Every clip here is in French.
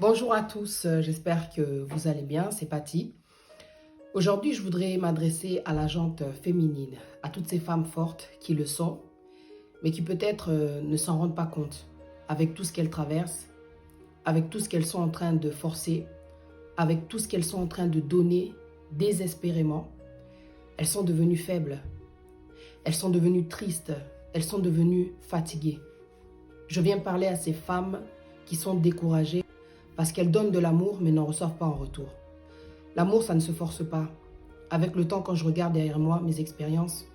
Bonjour à tous, j'espère que vous allez bien, c'est Patty. Aujourd'hui, je voudrais m'adresser à la gente féminine, à toutes ces femmes fortes qui le sont, mais qui peut-être ne s'en rendent pas compte, avec tout ce qu'elles traversent, avec tout ce qu'elles sont en train de forcer, avec tout ce qu'elles sont en train de donner désespérément. Elles sont devenues faibles, elles sont devenues tristes, elles sont devenues fatiguées. Je viens parler à ces femmes qui sont découragées parce qu'elles donnent de l'amour mais n'en reçoivent pas en retour. L'amour, ça ne se force pas. Avec le temps, quand je regarde derrière moi mes expériences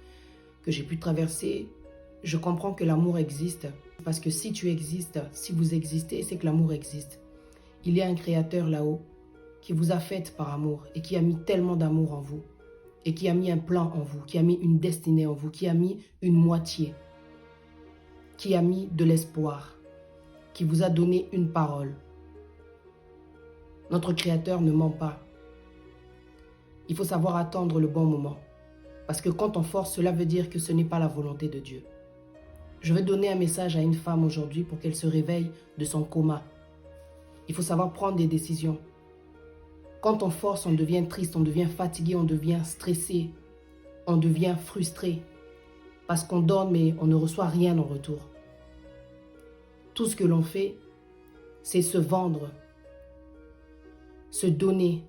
que j'ai pu traverser, je comprends que l'amour existe. Parce que si tu existes, si vous existez, c'est que l'amour existe. Il y a un créateur là-haut qui vous a fait par amour et qui a mis tellement d'amour en vous. Et qui a mis un plan en vous, qui a mis une destinée en vous, qui a mis une moitié, qui a mis de l'espoir, qui vous a donné une parole. Notre créateur ne ment pas. Il faut savoir attendre le bon moment. Parce que quand on force, cela veut dire que ce n'est pas la volonté de Dieu. Je vais donner un message à une femme aujourd'hui pour qu'elle se réveille de son coma. Il faut savoir prendre des décisions. Quand on force, on devient triste, on devient fatigué, on devient stressé, on devient frustré. Parce qu'on donne, mais on ne reçoit rien en retour. Tout ce que l'on fait, c'est se vendre, se donner.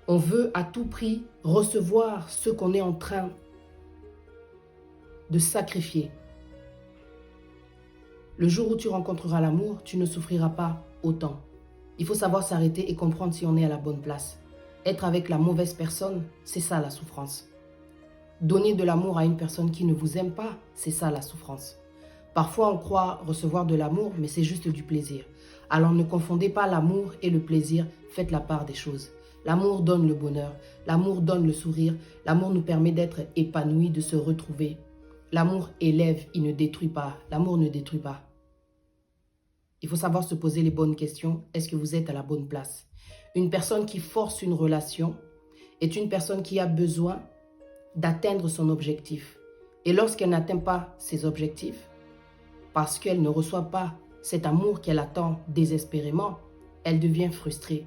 On veut à tout prix recevoir ce qu'on est en train de sacrifier. Le jour où tu rencontreras l'amour, tu ne souffriras pas autant. Il faut savoir s'arrêter et comprendre si on est à la bonne place. Être avec la mauvaise personne, c'est ça la souffrance. Donner de l'amour à une personne qui ne vous aime pas, c'est ça la souffrance. Parfois on croit recevoir de l'amour, mais c'est juste du plaisir. Alors ne confondez pas l'amour et le plaisir, faites la part des choses. L'amour donne le bonheur, l'amour donne le sourire, l'amour nous permet d'être épanouis, de se retrouver. L'amour élève, il ne détruit pas. L'amour ne détruit pas. Il faut savoir se poser les bonnes questions. Est-ce que vous êtes à la bonne place? Une personne qui force une relation est une personne qui a besoin d'atteindre son objectif. Et lorsqu'elle n'atteint pas ses objectifs, parce qu'elle ne reçoit pas cet amour qu'elle attend désespérément, elle devient frustrée.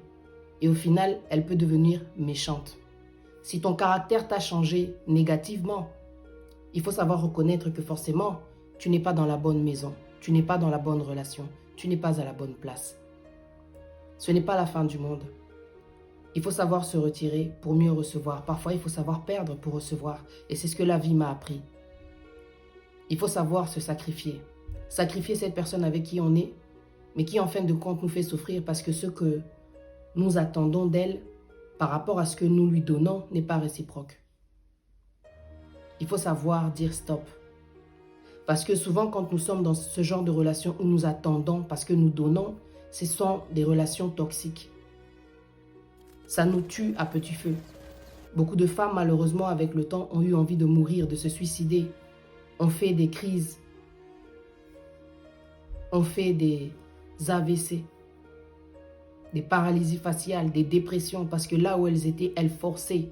Et au final, elle peut devenir méchante. Si ton caractère t'a changé négativement, il faut savoir reconnaître que forcément, tu n'es pas dans la bonne maison, tu n'es pas dans la bonne relation, tu n'es pas à la bonne place. Ce n'est pas la fin du monde. Il faut savoir se retirer pour mieux recevoir. Parfois, il faut savoir perdre pour recevoir. Et c'est ce que la vie m'a appris. Il faut savoir se sacrifier. Sacrifier cette personne avec qui on est, mais qui en fin de compte nous fait souffrir parce que ce que nous attendons d'elle par rapport à ce que nous lui donnons n'est pas réciproque. Il faut savoir dire stop. Parce que souvent, quand nous sommes dans ce genre de relation où nous attendons parce que nous donnons, ce sont des relations toxiques. Ça nous tue à petit feu. Beaucoup de femmes, malheureusement, avec le temps, ont eu envie de mourir, de se suicider. On fait des crises. On fait des AVC, des paralysies faciales, des dépressions, parce que là où elles étaient, elles forçaient.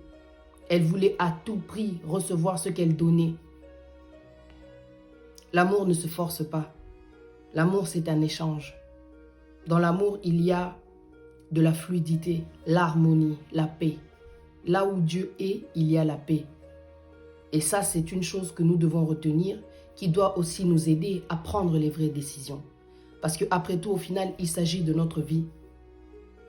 Elles voulaient à tout prix recevoir ce qu'elles donnaient. L'amour ne se force pas. L'amour, c'est un échange. Dans l'amour, il y a de la fluidité, l'harmonie, la paix. Là où Dieu est, il y a la paix. Et ça, c'est une chose que nous devons retenir, qui doit aussi nous aider à prendre les vraies décisions. Parce qu'après tout, au final, il s'agit de notre vie.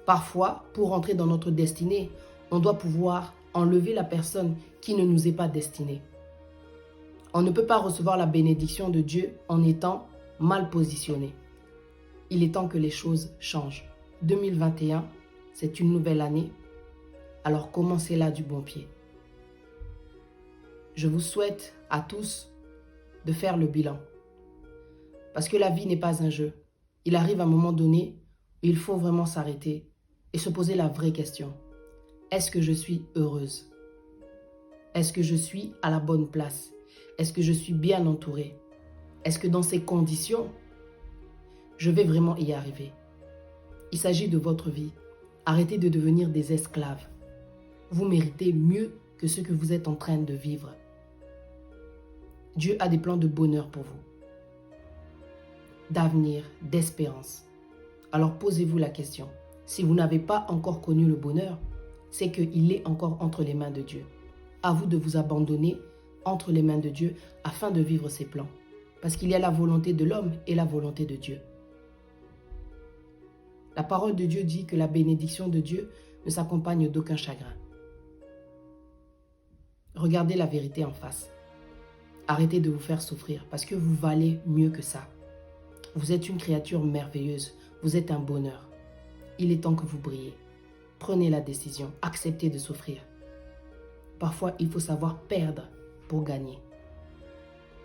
Parfois, pour entrer dans notre destinée, on doit pouvoir enlever la personne qui ne nous est pas destinée. On ne peut pas recevoir la bénédiction de Dieu en étant mal positionné. Il est temps que les choses changent. 2021, c'est une nouvelle année. Alors commencez-la du bon pied. Je vous souhaite à tous de faire le bilan. Parce que la vie n'est pas un jeu. Il arrive un moment donné où il faut vraiment s'arrêter et se poser la vraie question. Est-ce que je suis heureuse? Est-ce que je suis à la bonne place? Est-ce que je suis bien entourée? Est-ce que dans ces conditions, je vais vraiment y arriver? Il s'agit de votre vie. Arrêtez de devenir des esclaves. Vous méritez mieux que ce que vous êtes en train de vivre. Dieu a des plans de bonheur pour vous. d'avenir, d'espérance. Alors posez-vous la question. Si vous n'avez pas encore connu le bonheur, c'est qu'il est encore entre les mains de Dieu. À vous de vous abandonner entre les mains de Dieu afin de vivre ses plans. Parce qu'il y a la volonté de l'homme et la volonté de Dieu. La parole de Dieu dit que la bénédiction de Dieu ne s'accompagne d'aucun chagrin. Regardez la vérité en face. Arrêtez de vous faire souffrir parce que vous valez mieux que ça. Vous êtes une créature merveilleuse. Vous êtes un bonheur. Il est temps que vous brillez. Prenez la décision. Acceptez de souffrir. Parfois, il faut savoir perdre pour gagner.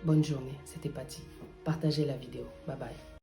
Bonne journée, c'était Patty. Partagez la vidéo. Bye bye.